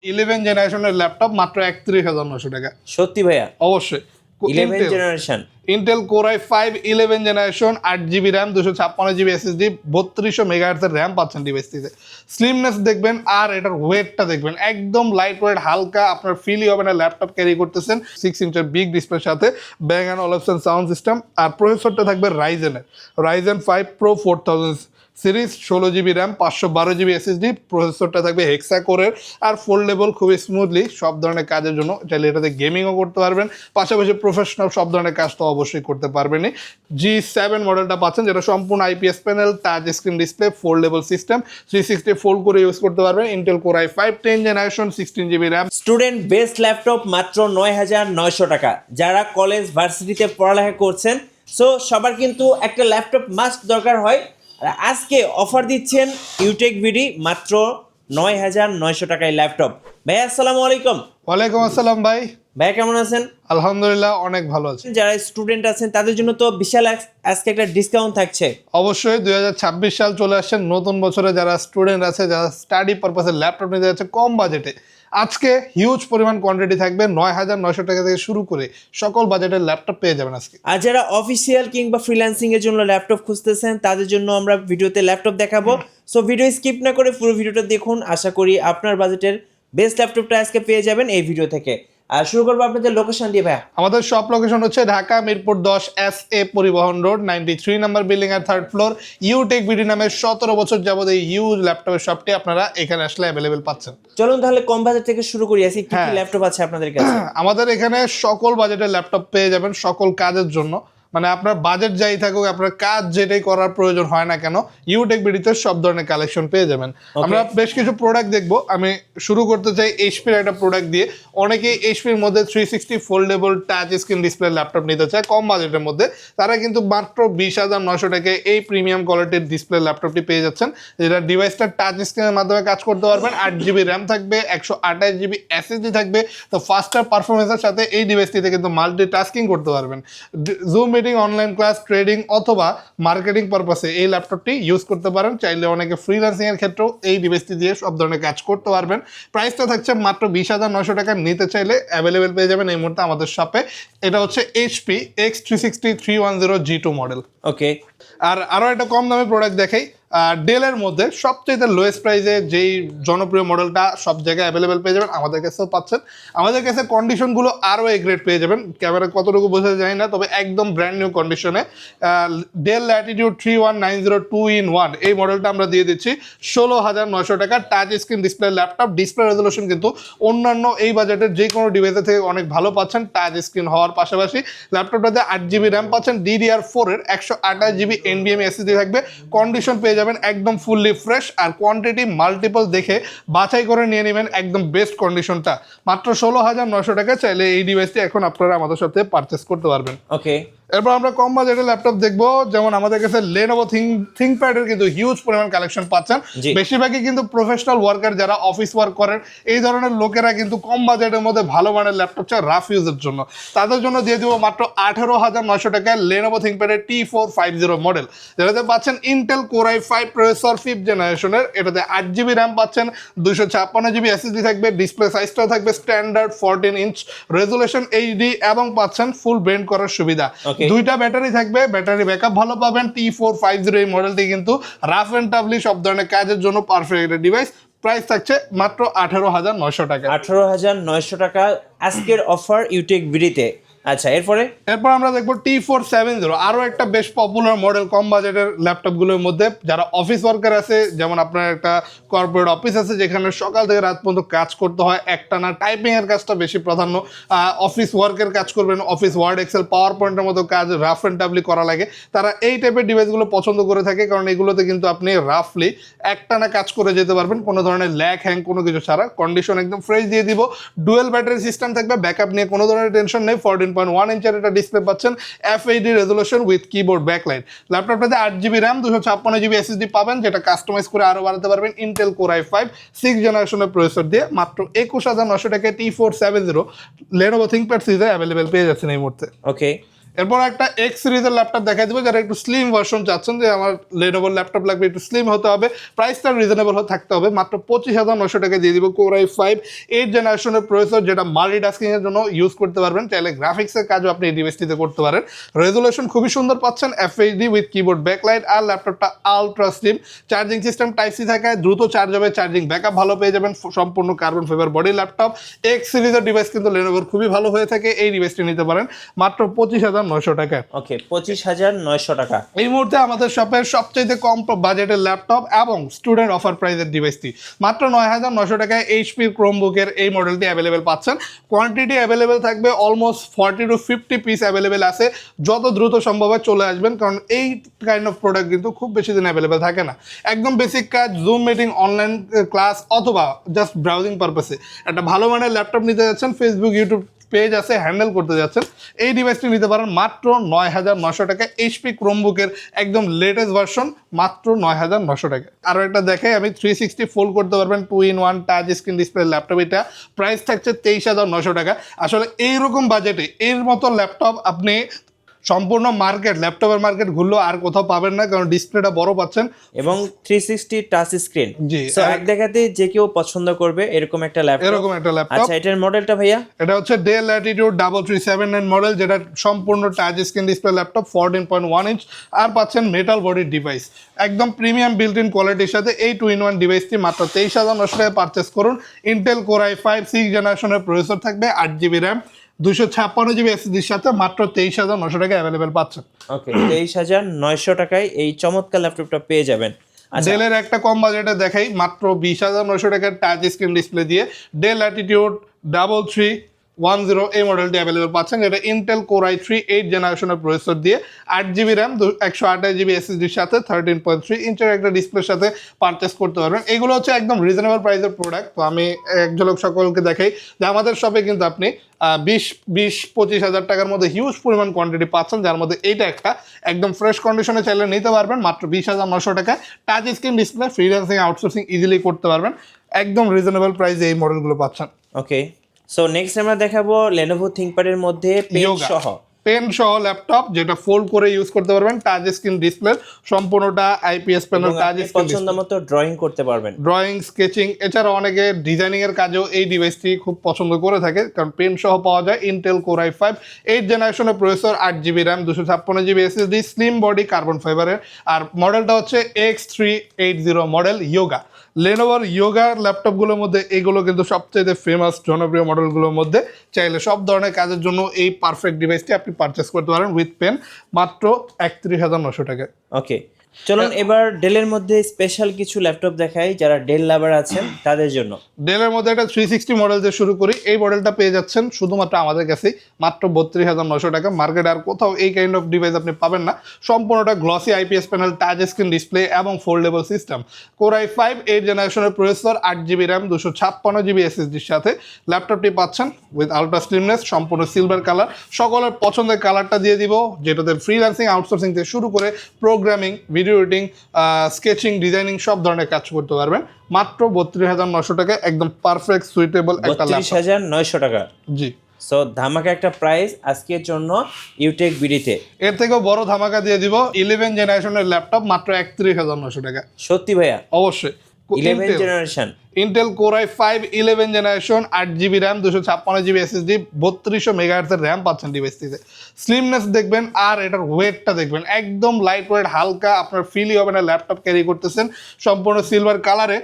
11 জেনারেশনের ল্যাপটপ মাত্র 31,900 টাকা। সত্যি ভাইয়া? অবশ্যই। 11 generation Intel core i5 11 generation 8GB RAM 256GB SSD 3200 megahertz এর র্যাম পাচ্ছেন ডিভাইসটিতে। স্লিমনেস দেখবেন আর এটার ওয়েটটা দেখবেন, একদম লাইট ওয়েট, হালকা, আপনার ফিলই হবে না ল্যাপটপ ক্যারি করতেছেন। 6 ইঞ্চের বিগ ডিসপ্লের সাথে Bang & Olufsen সাউন্ড সিস্টেম, আর প্রসেসরটা থাকবে Ryzen 5 Pro 4000 series, 16GB RAM 512GB SSD, প্রসেসরটা থাকবে হেক্সা কোরের আর ফোল্ডেবল, খুবই স্মুথলি সব ধরনের কাজের জন্য। চাইলে এটাতে গেমিংও করতে পারবেন, পাশাপাশি প্রফেশনাল সব ধরনের কাজ তো অবশ্যই করতে পারবেনই। G7 মডেলটা পাচ্ছেন, যেটা সম্পূর্ণ IPS panel, touch screen display, foldable system, 360 fold করে ইউজ করতে পারবেন। Intel core i5 10 generation 16GB RAM. Student best laptop মাত্র 9,900 টাকা। যারা কলেজ ভার্সিটিতে পড়ালেখা করছেন, সো সবার কিন্তু একটা ল্যাপটপ মাস্ট দরকার হয়। আর আজকে অফার দিচ্ছেন ইউটেক বিডি মাত্র 9,900 টাকায় ল্যাপটপ। ভাইয়া আসসালামু আলাইকুম। ওয়ালাইকুম আসসালাম ভাই। ভাইয়া কেমন আছেন? আলহামদুলিল্লাহ অনেক ভালো আছি। যারা স্টুডেন্ট আছেন তাদের জন্য তো বিশাল আজকে একটা ডিসকাউন্ট থাকছে। অবশ্যই 2026 সাল চলে আসছে, নতুন বছরে যারা স্টুডেন্ট আছে, যারা স্টাডি পারপাসে ল্যাপটপ নিতে যাচ্ছে কম বাজেটে, আজকে হিউজ পরিমাণ কোয়ান্টিটি থাকবে। 9,900 টাকা থেকে শুরু করে সকল বাজেটের ল্যাপটপ পেয়ে যাবেন আজকে। আর যারা অফিসিয়াল কিংবা ফ্রিল্যান্সিং এর জন্য ল্যাপটপ খুঁজতেছেন তাদের জন্য আমরা ভিডিওতে ল্যাপটপ দেখাবো। সো ভিডিও স্কিপ না করে পুরো ভিডিওটা দেখুন। আশা করি আপনার বাজেটের বেস্ট ল্যাপটপটা আজকে পেয়ে যাবেন এই ভিডিও থেকে। আর শুরু করবো আপনাদের লোকেশন দিয়ে ভাইয়া। আমাদের শপ লোকেশন হচ্ছে ঢাকা মিরপুর 10 SA পরিবহন রোড 93 নাম্বার বিল্ডিং এর 3rd ফ্লোর। ইউটেক বিডি নামে 17 বছর যাবত এই হিউজ ল্যাপটপের শপটি আপনারা এখানে আসলে অ্যাভেলেবেল পাচ্ছেন। চলুন তাহলে কম বাজেট থেকে শুরু করি। কি কি ল্যাপটপ আছে আপনাদের কাছে? আমাদের এখানে সকল বাজেটের ল্যাপটপ পেয়ে যাবেন, সকল কাজের জন্য। মানে আপনার বাজেট যাই থাকুক, আপনার কাজ যেটাই করার প্রয়োজন হয় না কেন, ইউটেক বিডিতে সব ধরনের কালেকশন পেয়ে যাবেন। আমরা বেশ কিছু প্রোডাক্ট দেখবো। আমি শুরু করতে চাই এইচপির একটা প্রোডাক্ট দিয়ে। অনেকেই এইচপির মধ্যে 360 foldable touch screen display laptop নিতে চায় কম বাজেটের মধ্যে, তারা কিন্তু মাত্র 20,900 টাকায় এই প্রিমিয়াম কোয়ালিটির ডিসপ্লে ল্যাপটপটি পেয়ে যাচ্ছেন, যেটা ডিভাইসটা টাচ স্ক্রিনের মাধ্যমে কাজ করতে পারবেন। 8GB র্যাম থাকবে, 128GB SSD থাকবে। তো ফাস্টার পারফরমেন্সের সাথে এই ডিভাইসটিতে কিন্তু মাল্টিটাস্কিং করতে পারবেন। Zoom meeting, online class, trading অথবা মার্কেটিং পারপাসে এই ল্যাপটপটি ইউজ করতে পারেন। চাইলে অনেকে ফ্রিল্যান্সিং এর ক্ষেত্রেও এই ডিভাইসটি দিয়ে সব ধরনের কাজ করতে পারবেন। প্রাইসটা থাকছে মাত্র 20,900 টাকা। নিতে চাইলে অ্যাভেলেবেল পেয়ে যাবেন এই মুহূর্তে আমাদের শপে। এটা হচ্ছে HP X360 310 G2 মডেল। ওকে। আর আরও একটা কম দামি প্রোডাক্ট দেখাই। ডেলের মধ্যে সবচেয়ে লোয়েস্ট প্রাইসে যেই জনপ্রিয় মডেলটা সব জায়গায় অ্যাভেলেবেল পেয়ে যাবেন, আমাদের কাছেও পাচ্ছেন। আমাদের কাছে কন্ডিশনগুলো আরও গ্রেড পেয়ে যাবেন। ক্যামেরা কতটুকু বোঝা যায় না, তবে একদম ব্র্যান্ড নিউ কন্ডিশনে ডেল ল্যাটিটিউড 3190 2-in-1 এই মডেলটা আমরা দিয়ে দিচ্ছি 16,900 টাকা। Touch screen display laptop, display resolution কিন্তু অন্যান্য এই বাজেটের যে কোনো ডিভাইসের থেকে অনেক ভালো পাচ্ছেন। টাচ স্ক্রিন হওয়ার পাশাপাশি ল্যাপটপটাতে 8GB র্যাম পাচ্ছেন, DDR4 এর 128GB NVMe SSD থাকবে। কন্ডিশন পেয়ে যাবেন একদম ফুললি ফ্রেশ, আর কোয়ান্টিটি মাল্টিপল দেখে বাছাই করে নিয়ে নেবেন একদম বেস্ট কন্ডিশনটা। মাত্র 16,900 টাকা চাইলে এই ডিভাইসটি এখন আপনারা আমাদের সাথে পারচেস করতে পারবেন। ওকে। এরপর আমরা কম বাজেটের ল্যাপটপ দেখবো। যেমন আমাদের কাছে Lenovo ThinkPad এর কিন্তু হিউজ পরিমাণ কালেকশন পাচ্ছেন। বেশিরভাগই কিন্তু প্রফেশনাল ওয়ার্কার, যারা অফিস ওয়ার্ক করেন, এই ধরনের লোকেরা কিন্তু কম বাজেটের মধ্যে ভালো মানের ল্যাপটপ চায় রাফ ইউজের জন্য। তাদের জন্য দিয়ে দিব মাত্র 18,900 টাকায় Lenovo ThinkPad এর T450 মডেল, যেটাতে পাচ্ছেন Intel core i5 processor 5th জেনারেশনের। এটাতে 8GB র্যাম পাচ্ছেন, 256GB SSD থাকবে, ডিসপ্লে সাইজটাও থাকবে স্ট্যান্ডার্ড 14 ইঞ্চ, রেজুলেশন HD এবং পাচ্ছেন ফুল বেন্ড করার সুবিধা। দুইটা ব্যাটারি থাকবে, ব্যাটারি ব্যাকআপ ভালো পাবেন। T450 এই মডেলটি কিন্তু রাফ এন্ড টাফলি সব ধরনের কাজের জন্য পারফেক্ট একটা ডিভাইস। প্রাইস থাকছে মাত্র 18,900 টাকা। 18,900 টাকা আজকের অফার ইউটেক বিডিতে। আচ্ছা, এরপর আমরা দেখবো T470, আরো একটা বেশ পপুলার মডেল কম বাজেটের ল্যাপটপগুলোর মধ্যে। যারা অফিস ওয়ার্কার আছে, যেমন আপনার একটা কর্পোরেট অফিস আছে যেখানে সকাল থেকে রাত পর্যন্ত কাজ করতে হয়, একটানা টাইপিং এর কাজটা বেশি প্রাধান্য, অফিস ওয়ার্কের কাজ করবেন, অফিস ওয়ার্ড এক্সেল পাওয়ার পয়েন্টের মতো কাজ রাফ এন্ড টাফলি করা লাগে, তারা এই টাইপের ডিভাইসগুলো পছন্দ করে থাকে। কারণ এগুলোতে কিন্তু আপনি রাফলি একটানা কাজ করে যেতে পারবেন কোনো ধরনের ল্যাগ হ্যাং কোনো কিছু ছাড়া। কন্ডিশন একদম ফ্রেশ দিয়ে দিব। ডুয়েল ব্যাটারি সিস্টেম থাকবে, ব্যাকআপ নিয়ে কোনো ধরনের টেনশন নেই। 14.1 ইঞ্চের একটা ডিসপ্লে পাচ্ছেন, FHD resolution with keyboard backlight. ল্যাপটপটাতে 8GB র্যাম 256GB SSD পাবেন, যেটা কাস্টমাইজ করে আরো বাড়াতে পারবেন ইন্টেল কোর i5 6th জেনারেশনের প্রসেসর দিয়ে। মাত্র 21,900 টাকায় T470 Lenovo ThinkPad সিরিজে অ্যাভেলেবেল পেয়ে যাচ্ছেন এই মুহূর্তে। ওকে। এরপর একটা এক্স সিরিজের ল্যাপটপ দেখাই দেবো, যারা একটু স্লিম ভার্সন চাচ্ছেন যে আমার লেনোভোর ল্যাপটপ লাগবে, একটু স্লিম হতে হবে, প্রাইসটা রিজনেবল থাকতে হবে, মাত্র 25,900 টাকা দিয়ে দিব। Core i5 8 জেনারেশনের প্রসেসর, যেটা মাল্টিটাস্কিং এর জন্য ইউজ করতে পারবেন, চাইলে গ্রাফিক্সের কাজও আপনি এই ডিভাইসটিতে করতে পারেন। রেজুলেশন খুবই সুন্দর পাচ্ছেন, FHD উইথ কিবোর্ড ব্যাকলাইট, আর ল্যাপটপটা ultra slim. Charging system type C থাকায় দ্রুত চার্জ হবে, চার্জিং ব্যাকআপ ভালো পেয়ে যাবেন, সম্পূর্ণ carbon fibre body laptop. X সিরিজের ডিভাইস কিন্তু লেনোভোর খুবই ভালো হয়ে থাকে, এই ডিভাইসটি নিতে পারেন মাত্র 25,900 টাকায়। ওকে, 25,900 টাকা। এই মুহূর্তে আমাদের শপের সবচেয়ে কম বাজেটের ল্যাপটপ এবং স্টুডেন্ট অফার প্রাইসের ডিভাইসটি মাত্র 9,900 টাকায় এইচপি ক্রোমবুকের এই মডেলটি অ্যাভেলেবেল পাচ্ছেন। কোয়ান্টিটি অ্যাভেলেবেল থাকবে, অলমোস্ট 40 to 50 পিস অ্যাভেলেবেল আছে। যত দ্রুত সম্ভব হয় চলে আসবেন, কারণ এই কাইন্ড অফ প্রোডাক্ট কিন্তু খুব বেশি দিন অ্যাভেলেবেল থাকে না। একদম বেসিক কাজ, জুম মিটিং, অনলাইন ক্লাস অথবা জাস্ট ব্রাউজিং পারপাসে একটা ভালো মানের ল্যাপটপ নিতে যাচ্ছেন, ফেসবুক ইউটিউব পেজ আছে, হ্যান্ডেল করতে যাচ্ছেন, এই ডিভাইসটি নিতে পারেন মাত্র 9,900 টাকা। এইচপি ক্রোমবুকের একদম লেটেস্ট ভার্সন মাত্র 9,900 টাকা। আরও একটা দেখাই আমি, 360 ফোল্ড করতে পারবেন 2-in-1 touch screen display laptop. এটা প্রাইস থাকছে 23,900 টাকা। আসলে এইরকম বাজেটে এর মতো ল্যাপটপ আপনি সম্পূর্ণ মার্কেট, ল্যাপটপের মার্কেট ঘুরলেও আর কোথাও পাবেন না, কারণ ডিসপ্লেটা বড় পাচ্ছেন এবং 360 টাচ স্ক্রিন। জি, সো এক দেখাতে যে কেউ পছন্দ করবে এরকম একটা ল্যাপটপ। এরকম একটা ল্যাপটপ। আচ্ছা, এটার মডেলটা ভাইয়া? এটা হচ্ছে ডেল ল্যাটিটিউড 3379 মডেল, যেটা সম্পূর্ণ touch screen display laptop, 14.1 inch, আর পাচ্ছেন মেটাল বডির ডিভাইস, একদম প্রিমিয়াম বিল্ট ইন কোয়ালিটির সাথে। এই 2-in-1 ডিভাইসটি মাত্র 23,900 টাকায় পারচেস করুন। ইন্টেল Core i5 6 জেনারেশনের প্রসেসর থাকবে, 8GB র্যাম, 256GB এসএসডির সাথে মাত্র 23,900 টাকা অ্যাভেলেবেল পাচ্ছেন। ওকে, 23,900 টাকায় এই চমৎকার ল্যাপটপটা পেয়ে যাবেন। ডেলের একটা কম বাজেটে দেখাই, মাত্র 20,900 টাকার টাচ স্ক্রিন ডিসপ্লে দিয়ে ডেল ল্যাটিটিউড 3310 এই মডেলটি অ্যাভেলেবল পাচ্ছেন, যেটা ইন্টেল Core i3 8 জেনারেশনের প্রসেসর দিয়ে, 8GB র্যাম, 128GB এসএসডির সাথে, 13.3 ইঞ্চের একটা ডিসপ্লের সাথে পারচেস করতে পারবেন। এগুলো হচ্ছে একদম রিজনেবল প্রাইসের প্রোডাক্ট। তো আমি এক ঝলক সকলকে দেখাই যে আমাদের শপে কিন্তু আপনি 20-25 হাজার টাকার মধ্যে হিউজ পরিমাণ কোয়ান্টিটি পাচ্ছেন, যার মধ্যে এইটা একটা একদম ফ্রেশ কন্ডিশনে চাইলে নিতে পারবেন মাত্র 20,900 টাকায়। Touch screen display, freelancing, outsourcing easily করতে পারবেন, একদম রিজনেবল প্রাইসে এই মডেলগুলো পাচ্ছেন। ওকে, সো নেক্সট আমরা দেখাবো Lenovo ThinkPad এর মধ্যে পেন সহ পেন সহ ল্যাপটপ, যেটা ফোল্ড করে ইউজ করতে পারবেন, টাচ স্ক্রিন ডিসপ্লে, সম্পূর্ণটা আইপিএস প্যানেল, টাচ স্ক্রিন, পছন্দ মতো ড্রয়িং করতে পারবেন, ড্রয়িং, স্কেচিং, এছাড়া অনেকে ডিজাইনিং এর কাজেও এই ডিভাইসটি খুব পছন্দ করে থাকে, কারণ পেন সহ পাওয়া যায়। ইন্টেল Core i5 8 জেনারেশনের processor, 8GB RAM, 256GB SSD, slim body, carbon ফাইবারের, আর মডেলটা হচ্ছে X380 মডেল ইয়োগা। লেনোভোর ইয়োগার ল্যাপটপগুলোর মধ্যে এগুলো কিন্তু সবচেয়ে ফেমাস জনপ্রিয় মডেলগুলোর মধ্যে। চাইলে সব ধরনের কাজের জন্য এই পারফেক্ট ডিভাইসটি আপনি পারচেস করতে পারেন উইথ পেন মাত্র 31,900 টাকায়। ওকে, চলুন এবার ডেলের মধ্যে স্পেশাল কিছু ল্যাপটপ দেখাই যারা ডেল লাভার আছেন তাদের জন্য। ডেলের মধ্যে একটা 360 মডেল দিয়ে শুরু করি। এই মডেলটা পেয়ে যাচ্ছেন শুধুমাত্র আমাদের কাছেই মাত্র 32,900 টাকা। মার্কেট আর কোথাও এই কাইন্ড অফ ডিভাইস আপনি পাবেন না। সম্পূর্ণটা glossy IPS panel, touch screen display এবং ফোল্ডেবল সিস্টেম। Core i5 8 জেনারেশনের প্রসেসর, 8GB র্যাম, 256GB এসএসডির সাথে ল্যাপটপটি পাচ্ছেন উইথ আলট্রা স্লিমনেস, সম্পূর্ণ সিলভার কালার। সকলের পছন্দের কালারটা দিয়ে দিব, যেটাতে ফ্রিল্যান্সিং, আউটসোর্সিং থেকে শুরু করে programming, video editing, sketching, designing সব ধরনের কাজ করতে পারবেন মাত্র 32,900 টাকা। একদম পারফেক্ট সুইটেবল একটা ল্যাপটপ। 32,900 টাকা। জি, সো ধামাকা একটা প্রাইস আজকের জন্য ইউটেক বিডিতে। এর থেকেও বড় ধামাকা দিয়ে দিব, 11 জেনারেশনের ল্যাপটপ মাত্র 31,900 টাকা। সত্যি ভাইয়া? অবশ্যই। 11 generation Intel Core i5 11 generation, 8GB RAM, 256GB SSD, 3200 মেগাহার্টজের র্যাম পাচ্ছেন ডিভাইসটিতে। স্লিমনেস দেখবেন আর এটার ওয়েটটা দেখবেন, একদম লাইট ওয়েট, হালকা, আপনার ফিলই হবে না ল্যাপটপ ক্যারি করতেছেন। সম্পূর্ণ সিলভার কালারে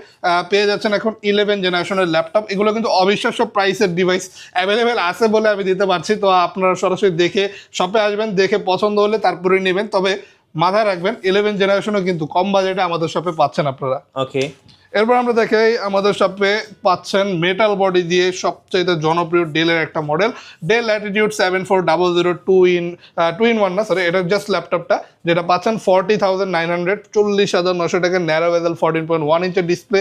পেয়ে যাচ্ছেন এখন 11 জেনারেশনের ল্যাপটপ। এগুলো কিন্তু অবিশ্বাস্য প্রাইসের ডিভাইস, অ্যাভেলেবেল আছে বলে আমি দিতে পারছি। তো আপনারা সরাসরি দেখে শপে আসবেন, দেখে পছন্দ হলে তারপরে নেবেন। তবে মাথায় রাখবেন 11 জেনারেশনও কিন্তু কম বাজেটে আমাদের শপে পাচ্ছেন আপনারা। ওকে, এরপর আমরা দেখাই আমাদের শপে পাচ্ছেন মেটাল বডি দিয়ে সবচেয়ে জনপ্রিয় ডেলের একটা মডেল, ডেল ল্যাটিটিউড 7400 2-in-1 না, সরি, এটা জাস্ট ল্যাপটপটা, যেটা পাচ্ছেন 40,900, 40,900 টাকা। ন্যারো বেজেল, 14.1 ইঞ্চের display,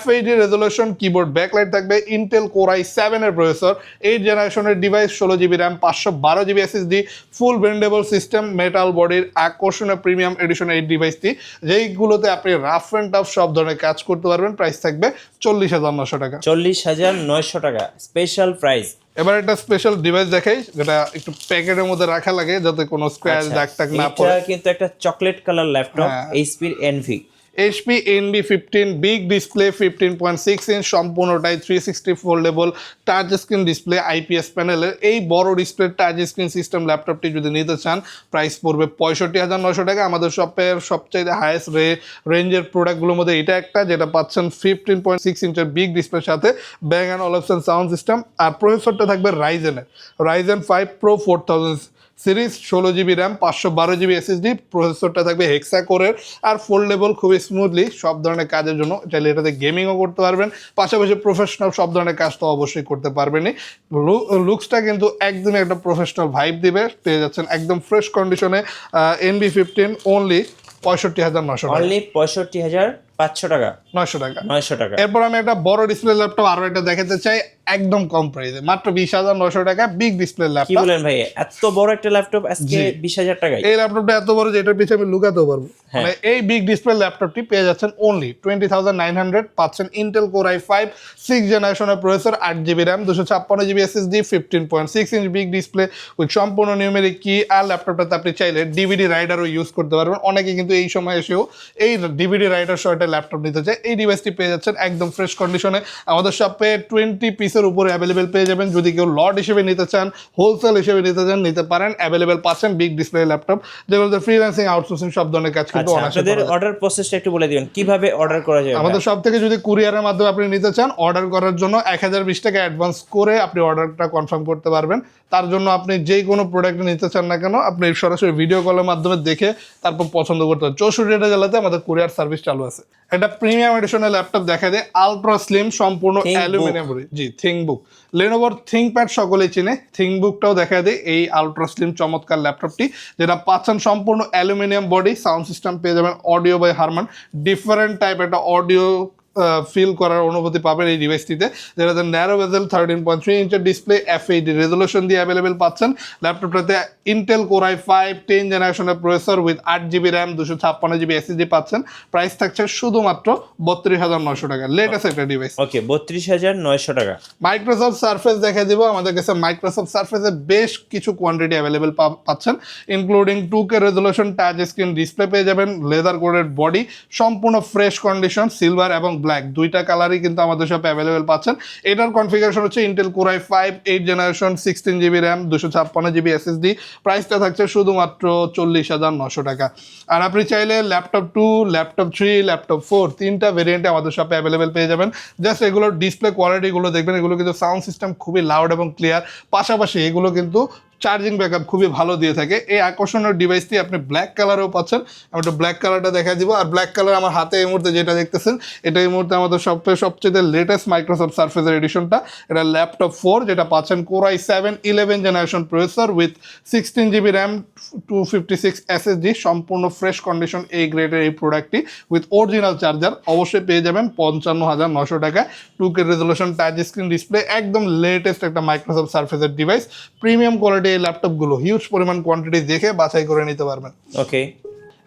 FHD resolution, keyboard backlight থাকবে। ইন্টেল Core i7 এর প্রসেসর, 8 জেনারেশনের device, 16GB RAM, 512GB SSD, full bendable system, metal বডির আকর্ষণীয় প্রিমিয়াম এডিশনের এই ডিভাইসটি, যেইগুলোতে আপনি রাফ অ্যান্ড টাফ সব ধরনের কাজ করতে পারবেন পারবেন, প্রাইস থাকবে 40,900 টাকা। 40,900 টাকা স্পেশাল প্রাইস। এবার একটা স্পেশাল ডিভাইস দেখাই, যেটা একটু প্যাকেটের মধ্যে রাখা লাগে যাতে কোনো স্ক্র্যাচ দাগ টাগ না পড়ে। এটা কিন্তু একটা chocolate colour laptop, HP NV. HP NV15 big display 15.6 inch, সম্পূর্ণটাই 360 foldable touch screen display IPS প্যানেলের। এই বড় ডিসপ্লে টাচ স্ক্রিন সিস্টেম ল্যাপটপটি যদি নিতে চান প্রাইস পড়বে 65,900 টাকা। আমাদের শপের সবচাইতে হাইয়েস্ট রেঞ্জের প্রোডাক্টগুলোর মধ্যে এটা একটা, যেটা পাচ্ছেন 15.6 ইঞ্চের বিগ ডিসপ্লের সাথে ব্যাং অ্যান্ড অলিপসন সাউন্ড সিস্টেম। আর প্রসেসরটা থাকবে Ryzen 5 Pro 4000 series, 16GB RAM, 512GB SSD। প্রসেসরটা থাকবে হেক্সা কোরের আর ফোল্ডেবল, খুবই স্মুথলি সব ধরনের কাজের জন্য। চাইলে এটাতে গেমিংও করতে পারবেন, পাশাপাশি প্রফেশনাল সব ধরনের কাজ তো অবশ্যই করতে পারবেনই। লুকসটা কিন্তু একদমই একটা প্রফেশনাল ভাইব দিবে। পেয়ে যাচ্ছেন একদম ফ্রেশ কন্ডিশনে NV15 অনলি 65,900 টাকা। অনলি 65,500 টাকা, 900 টাকা। 900 টাকা। এরপর আমি একটা বড় ডিসপ্লে ল্যাপটপ আরো একটা দেখাতে চাই, একদম কম প্রাইসে, মাত্র 20,900 টাকা, বিগ ডিসপ্লে কি ল্যাপটপ। বলেন ভাই, এত বড় একটা ল্যাপটপ আজকে 20,000 টাকায়? এই ল্যাপটপটা এত বড় যে এটার পিছনে আমি লুকাতেও পারবো। মানে এই বিগ ডিসপ্লে ল্যাপটপটি পেয়ে যাচ্ছেন অনলি 20,900। পাচ্ছেন ইন্টেল কোর i5 6th জেনারেশনের processor, 8GB RAM, 256GB SSD, 15.6 inch big display with সম্পূর্ণ নিউমেরিক কি। আর ল্যাপটপটাতে আপনি চাইলে ডিভিডি রাইডারও ইউজ করতে পারবেন। অনেকে কিন্তু এই সময় এসেও এই ডিভিডি রাইডার সহ একটা ল্যাপটপ নিতে চায়। এই ডিভাইসটি পেয়ে যাচ্ছেন একদম ফ্রেশ কন্ডিশনে। আমাদের শপে 20 পিসের উপরে অ্যাভেলেবেল পেয়ে যাবেন। যদি কেউ লট হিসেবে নিতে চান, হোলসেল হিসেবে নিতে চান, নিতে পারেন। অ্যাভেলেবেল পাচ্ছেন বিগ ডিসপ্লে ল্যাপটপ, যেগুলোতে ফ্রিল্যান্সিং, আউটসোর্সিং সব ধরনের কাজ কিন্তু আচ্ছা, আপনাদের অর্ডার প্রসেসটা একটু বলে দিবেন, কিভাবে অর্ডার করা যাবে? আমাদের সব থেকে যদি কুরিয়ারের মাধ্যমে আপনি নিতে চান, অর্ডার করার জন্য 1020 টাকা অ্যাডভান্স করে আপনি অর্ডারটা কনফার্ম করতে পারবেন। তার জন্য আপনি যেই কোনো প্রোডাক্ট নিতে চান না কেন, আপনি সরাসরি ভিডিও কলের মাধ্যমে দেখে তারপর পছন্দ করতে পারেন। 64টা জেলাতে আমাদের কুরিয়ার সার্ভিস চালু আছে। একটা প্রিমিয়াম এডিশনের ল্যাপটপ দেখা যায়, আলট্রা স্লিম, সম্পূর্ণ অ্যালুমিনিয়াম বডি। জি, থিংকবুক, লেনোভোর থিংকপ্যাড সকলেই চিনে। থিংকবুকটাও দেখা দেয় এই আলট্রা স্লিম চমৎকার ল্যাপটপটি, যেটা পাচ্ছেন সম্পূর্ণ অ্যালুমিনিয়াম বডি। সাউন্ড সিস্টেম পেয়ে যাবেন audio by Harman, different type একটা অডিও ফিল করার অনুভূতি পাবেন এই ডিভাইসটিতে, যেটাতে ন্যারো বেজেল 13.3 ইঞ্চের ডিসপ্লে, FHD রেজলিউশন দিয়ে অ্যাভেলেবেল পাচ্ছেন। ল্যাপটপটাতে ইন্টেল কোর i5 10th জেনারেশনের processor with 8GB RAM, 256GB SSD পাচ্ছেন। প্রাইস থাকছে শুধুমাত্র 32,900 টাকা। লেটেস্ট একটা ডিভাইস। ওকে, 32,900 টাকা। মাইক্রোসফট সারফেস দেখা দিব। আমাদের কাছে মাইক্রোসফট সারফেসে বেশ কিছু কোয়ান্টিটি অ্যাভেলেবেল পাচ্ছেন, including 2K resolution touch screen display পেয়ে যাবেন, লেদার কোডেড বডি, সম্পূর্ণ ফ্রেশ কন্ডিশন, সিলভার এবং ব্ল্যাক দুইটা কালারই কিন্তু আমাদের শপে অ্যাভেলেবেল পাচ্ছেন। এটার কনফিগারেশন হচ্ছে Intel core i5 8th generation, 16GB RAM, 256GB SSD। প্রাইসটা থাকছে শুধুমাত্র 40,900 টাকা। আর আপনি চাইলে ল্যাপটপ 2, ল্যাপটপ 3, ল্যাপটপ 4 তিনটা ভেরিয়েন্টে আমাদের শপে অ্যাভেলেবেল পেয়ে যাবেন। জাস্ট এগুলোর ডিসপ্লে কোয়ালিটিগুলো দেখবেন, এগুলো কিন্তু সাউন্ড সিস্টেম খুবই লাউড এবং ক্লিয়ার। পাশাপাশি এগুলো কিন্তু চার্জিং ব্যাকআপ খুবই ভালো দিয়ে থাকে। এই আকর্ষণীয় ডিভাইসটি আপনি ব্ল্যাক কালারেও পাচ্ছেন। আমি একটু ব্ল্যাক কালারটা দেখা দিব। আর ব্ল্যাক কালার আমার হাতে এই মুহূর্তে যেটা দেখতেছেন, এটা এই মুহূর্তে আমাদের সবচেয়ে লেটেস্ট মাইক্রোসফট সারফেসের এডিশনটা। এটা ল্যাপটপ 4, যেটা পাচ্ছেন core i7 11th generation processor with 16GB RAM, 256 SSD, সম্পূর্ণ ফ্রেশ কন্ডিশন এই গ্রেডের এই প্রোডাক্টটি উইথ অরিজিনাল চার্জার। অবশ্যই পেয়ে যাবেন 55,900 টাকা। 2K resolution touch screen display, একদম লেটেস্ট একটা মাইক্রোসফট সারফেসের ডিভাইস। প্রিমিয়াম কোয়ালিটি এই ল্যাপটপগুলো হিউজ পরিমাণ কোয়ান্টিটি দেখে বাছাই করে নিতে পারবেন। ওকে,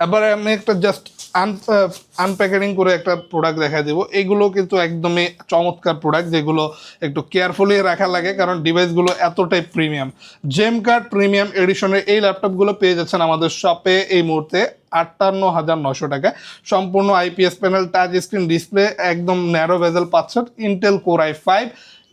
এবারে আমি একটা জাস্ট আনপ্যাকেটিং করে একটা প্রোডাক্ট দেখা দিব। এগুলো কিন্তু একদমই চমৎকার প্রোডাক্ট, যেগুলো একটু কেয়ারফুলি রাখা লাগে, কারণ ডিভাইসগুলো এতটাই প্রিমিয়াম। জেম কার্ড প্রিমিয়াম এডিশনের এই ল্যাপটপগুলো পেয়ে যাচ্ছেন আমাদের শপে এই মুহূর্তে 58,900 টাকা। সম্পূর্ণ IPS panel, touch screen display, একদম ন্যারো বেজেল পাচ্ছেন, ইন্টেল কোর i5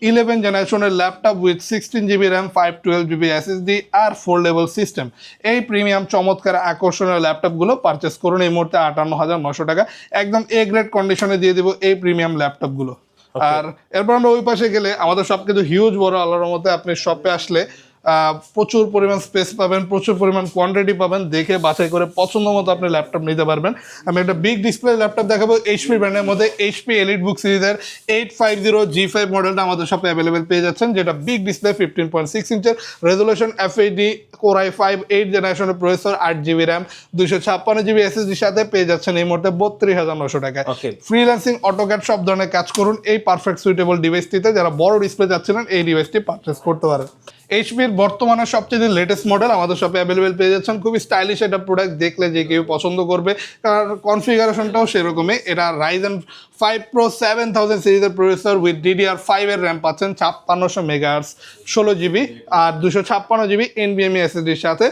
11th জেনারেশনের laptop with 16GB RAM, 512GB SSD আর ফোল্ডেবল সিস্টেম। এই প্রিমিয়াম চমৎকার আকর্ষণীয় ল্যাপটপগুলো পারচেস করুন এই মুহূর্তে 58,900 টাকা। একদম A গ্রেড কন্ডিশনে দিয়ে দিব এই প্রিমিয়াম ল্যাপটপগুলো। আর এরপর আমরা ওই পাশে গেলে আমাদের সব কিন্তু হিউজ বড়, আল্লাহর মতে আপনি শপে আসলে প্রচুর পরিমাণ স্পেস পাবেন, প্রচুর পরিমাণ কোয়ান্টিটি পাবেন, দেখে বাছাই করে পছন্দ মতো আপনি ল্যাপটপ নিতে পারবেন। আমি একটা বিগ ডিসপ্লে ল্যাপটপ দেখাবো HP ব্র্যান্ডের মধ্যে। HP এলিটবুক সিরিজের 850G5 মডেলটা আমাদের শপে অ্যাভেলেবেল পেয়ে যাচ্ছেন, যেটা বিগ ডিসপ্লে, 15.6 ইঞ্চের resolution, FHD, core i5 8th জেনারেশনের processor, 8GB RAM, 256GB SSD সাথে পেয়ে যাচ্ছেন এই মুহূর্তে 32,900 টাকায়। ফ্রিল্যান্সিং, অটোক্যাড সব ধরনের কাজ করুন এই পারফেক্ট সুইটেবল ডিভাইসটিতে। যারা বড় ডিসপ্লে চাচ্ছিলেন এই ডিভাইসটি পারচেস করতে পারেন। HPর বর্তমানে সবচেয়ে লেটেস্ট মডেল আমাদের শপে অ্যাভেলেবেল পেয়ে যাচ্ছেন। খুবই স্টাইলিশ একটা প্রোডাক্ট, দেখলে যে কেউ পছন্দ করবে, কারণ কনফিগারেশনটাও সেরকমই। এটা রাইজেন 5 Pro 7000 সিরিজের প্রসেসর উইথ DDR5 এর র্যাম পাচ্ছেন 5600 মেগাহার্টজ 16GB আর 256GB NVMe SSD এর সাথে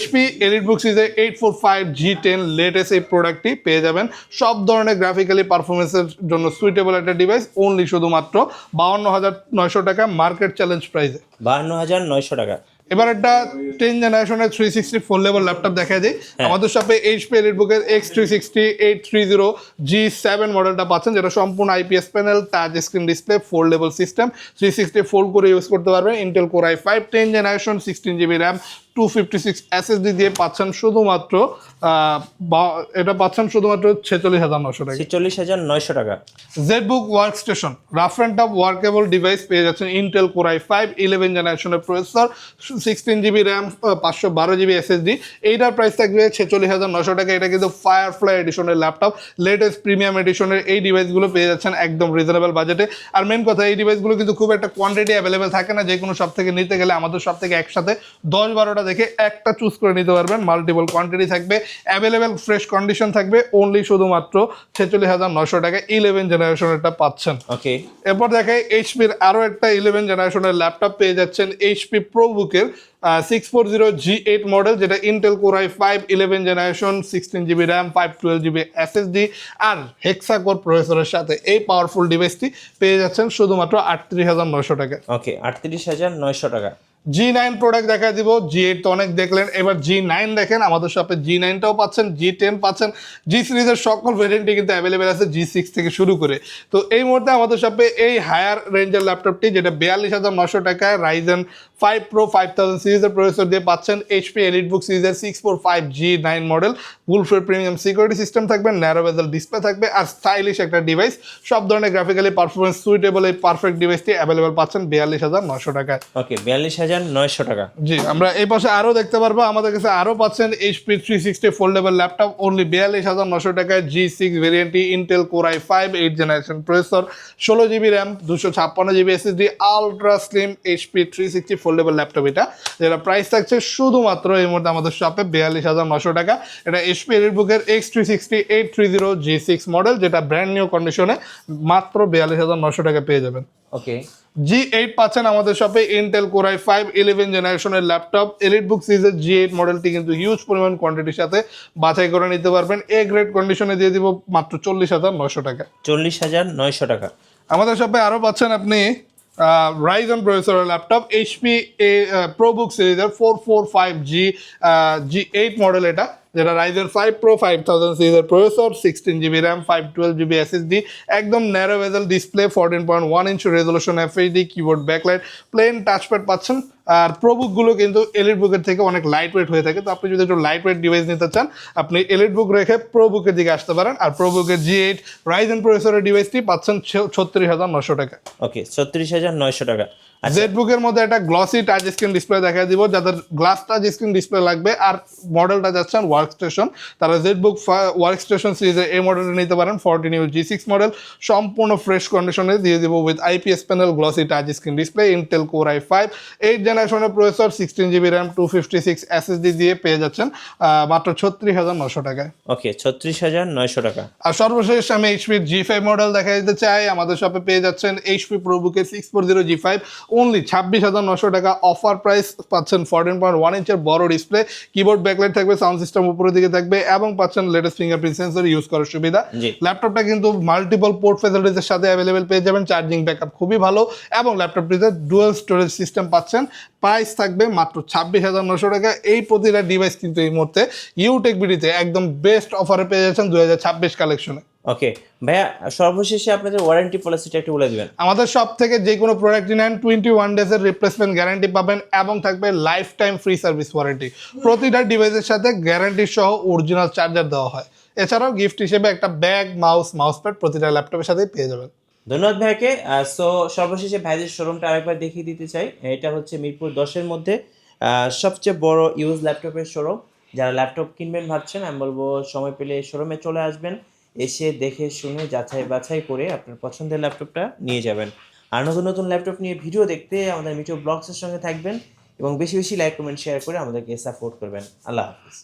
HP EliteBook সিরিজের 845G10 লেটেস্ট এই প্রোডাক্টটি পেয়ে যাবেন সব ধরনের গ্রাফিক্যালি পারফরমেন্সের জন্য সুইটেবল একটা ডিভাইস অনলি শুধুমাত্র 52900 টাকা মার্কেট চ্যালেঞ্জ প্রাইসে। 52900 টাকা। এবার একটা 10 জেনারেশনের 360 ফোল্ডেবল ল্যাপটপ দেখা যায় আমাদের শপে HP EliteBook এর X360 830 G7 মডেলটা পাচ্ছেন, যেটা সম্পূর্ণ IPS panel, touch screen display, foldable system, 360 fold করে ইউজ করতে পারবেন। Intel core i5 10 generation 16GB RAM 256 SSD দিয়ে পাচ্ছেন শুধুমাত্র এটা পাচ্ছেন শুধুমাত্র 46900 টাকা। 46900 টাকা। ZBook workstation rough and tough workable device পেয়ে যাচ্ছেন ইন্টেল কোর i5 11 জেনারেশনের processor 16GB RAM 512GB SSD। এইটার প্রাইস থাকবে 46900 টাকা। এটা কিন্তু ফায়ারফ্লাই এডিশনের ল্যাপটপ, লেটেস্ট প্রিমিয়াম এডিশনের এই ডিভাইসগুলো পেয়ে যাচ্ছেন একদম রিজনেবল বাজেটে। আর মেন কথা, এই ডিভাইসগুলো কিন্তু খুব একটা কোয়ান্টিটি অ্যাভেলেবেল থাকে না, যে কোনো শপ থেকে নিতে গেলে আমাদের শপ থেকে একসাথে 10-12টা দেখে একটা চুজ করে নিতে পারবেন। মাল্টিপল কোয়ান্টিটি থাকবে, অ্যাভেলেবেল ফ্রেশ কন্ডিশন থাকবে, অনলি শুধুমাত্র 46900 টাকা 11 জেনারেশনেরটা পাচ্ছেন। ওকে, এরপর দেখাই এইচপির আরো একটা 11 জেনারেশনের ল্যাপটপ পেয়ে যাচ্ছেন HP ProBook-এর 640G8 মডেল, যেটা Intel core i5 11 generation 16GB RAM 512GB SSD আর হেক্সা কোর প্রসেসরের সাথে এই পাওয়ারফুল ডিভাইসটি পেয়ে যাচ্ছেন শুধুমাত্র 38900 টাকা। ওকে, 38900 টাকা। G9 প্রোডাক্ট দেখা দিব। G8 তো অনেক দেখলেন, এবার G9 দেখেন। আমাদের শপে G9টাও পাচ্ছেন, G10 পাচ্ছেন, G সিরিজের সকল ভেরিয়েন্টই কিন্তু অ্যাভেলেবেল আছে G6 থেকে শুরু করে। তো এই মুহূর্তে আমাদের শপে এই হায়ার রেঞ্জের ল্যাপটপটি, যেটা 42900 টাকায় Ryzen 5 Pro 5000 সিরিজের প্রসেসর দিয়ে পাচ্ছেন, HP EliteBook সিরিজের 645G9 মডেল, ফুল ফ্রেম প্রিমিয়াম সিকিউরিটি সিস্টেম থাকবে, ন্যারো বেজেল ডিসপ্লে থাকবে আর স্টাইলিশ একটা ডিভাইস। সব ধরনের গ্রাফিক্যালি পারফরমেন্স সুইটেবল এই পারফেক্ট ডিভাইসটি অ্যাভেলেবেল পাচ্ছেন 42900 টাকায়। ওকে, 42900 টাকা। জি, আমরা এই পাশে আরো দেখতে পারবো, আমাদের কাছে আরো পাচ্ছেন HP 360 ফোল্ডেবল ল্যাপটপ অনলি 42900 টাকায়। G6 ভেরিয়েন্টটি, Intel core i5 8 generation processor, 16GB RAM 256GB SSD, ultra slim HP 360 foldable laptop, এটা যেটা প্রাইস থাকছে শুধুমাত্র এই মুহূর্তে আমাদের শপে 42900 টাকা। এটা HP EliteBook এর X360 830 G6 মডেল, যেটা ব্র্যান্ড নিউ কন্ডিশনে মাত্র 42900 টাকা পেয়ে যাবেন। ওকে, G8 পাচ্ছেন আমাদের শপে ইন্টেল কোর i5 11 জেনারেশনের ল্যাপটপ, EliteBook সিরিজের G8 মডেলটি কিন্তু হিউজ পরিমাণ কোয়ান্টিটির সাথে বাছাই করে নিতে পারবেন। এ গ্রেড কন্ডিশনে দিয়ে দিব মাত্র 40900 টাকা। 40900 টাকা। আমাদের শপে আরো পাচ্ছেন আপনি Ryzen প্রসেসরের ল্যাপটপ, HP ProBook সিরিজের 445G G8 মডেল, এটা যেটা Ryzen 5 Pro 5000 সিরিজের processor, 16GB RAM 512GB SSD, একদম narrow bezel display, 14.1 inch resolution FHD, keyboard backlight, plain touchpad পাচ্ছেন। আর প্রোবুকগুলো কিন্তু EliteBook-এর থেকে অনেক লাইট ওয়েট হয়ে থাকে, তো আপনি যদি একটু লাইট ওয়েট ডিভাইস নিতে চান আপনি EliteBook রেখে প্রোবুকের দিকে আসতে পারেন। আর প্রোবুকের G8 Ryzen প্রসেসরের ডিভাইসটি পাচ্ছেন 36900 টাকা। ওকে, 36900 টাকা। ZBook এর মধ্যে একটা গ্লসি টাচ স্ক্রিন ডিসপ্লে দেখা দিব, যাদের গ্লাস টাচ স্ক্রিন ডিসপ্লে লাগবে আর মডেলটা যাচ্ছেন ওয়ার্কস্টেশন, তারা ZBook ওয়ার্কস্টেশন সিরিজের এই মডেলটা নিতে পারেন। 14U G6 মডেল, সম্পূর্ণ ফ্রেশ কন্ডিশনে দিয়ে দিব with IPS panel, glossy touch screen display, Intel core i5 8 জেনারেশনের প্রসেসর, 16GB র্যাম 256 SSD দিয়ে পেয়ে যাচ্ছেন মাত্র 36900 টাকায়। ওকে, 36900 টাকা। আর সর্বশেষ আমি HP G5 মডেল দেখা দিতে চাই। আমাদের শপে পেয়ে যাচ্ছেন HP ProBook এর 640G5 অনলি 26900 টাকা। অফার প্রাইস পাচ্ছেন 14.1 ইঞ্চের বড় ডিসপ্লে, কিবোর্ড ব্যাকলাইট থাকবে, সাউন্ড সিস্টেম উপরের দিকে থাকবে এবং পাচ্ছেন লেটেস্ট ফিঙ্গারপ্রিন্ট সেন্সর ইউজ করার সুবিধা। ল্যাপটপটা কিন্তু মাল্টিপল পোর্ট ফ্যাসিলিটিসের সাথে অ্যাভেলেবেল পেয়ে যাবেন, চার্জিং ব্যাকআপ খুবই ভালো এবং ল্যাপটপটিতে ডুয়াল স্টোরেজ সিস্টেম পাচ্ছেন। প্রাইস থাকবে মাত্র 26900 টাকা। এই প্রতিটা ডিভাইস কিন্তু এই মুহূর্তে ইউটেক বিডিতে একদম বেস্ট অফারে পেয়ে যাচ্ছেন 2026 কালেকশনে। ওকে ভাইয়া, সর্বশেষে আপনাদের ওয়ারেন্টি পলিসিটা একটু বলে দিবেন। আমাদের শপ থেকে যে কোনো প্রোডাক্ট নেন 21 ডেজের রিপ্লেসমেন্ট গ্যারান্টি পাবেন এবং থাকবে life time free service warranty. প্রতিটা ডিভাইসের সাথে গ্যারান্টি সহ অরিজিনাল চার্জার দেওয়া হয়। এছাড়াও গিফট হিসেবে একটা ব্যাগ, মাউসপ্যাড প্রতিটা ল্যাপটপের সাথেই পেয়ে যাবেন। ধন্যবাদ ভাইকে। সো সর্বশেষে ভাইদের শোরুমটা আরেকবার দেখিয়ে দিতে চাই। এটা হচ্ছে মিরপুর 10-এর মধ্যে সবচেয়ে বড় ইউজ ল্যাপটপের শোরুম। যারা ল্যাপটপ কিনবেন ভাবছেন, আমি বলবো সময় পেলে শোরুমে চলে আসবেন, এসে দেখে শুনে যাচাই বাছাই করে আপনার পছন্দের ল্যাপটপটা নিয়ে যাবেন। আর নতুন নতুন ল্যাপটপ নিয়ে ভিডিও দেখতে আমাদের মিঠু ব্লগসের সঙ্গে থাকবেন এবং বেশি বেশি লাইক, কমেন্ট, শেয়ার করে আমাদেরকে সাপোর্ট করবেন। আল্লাহ হাফিজ।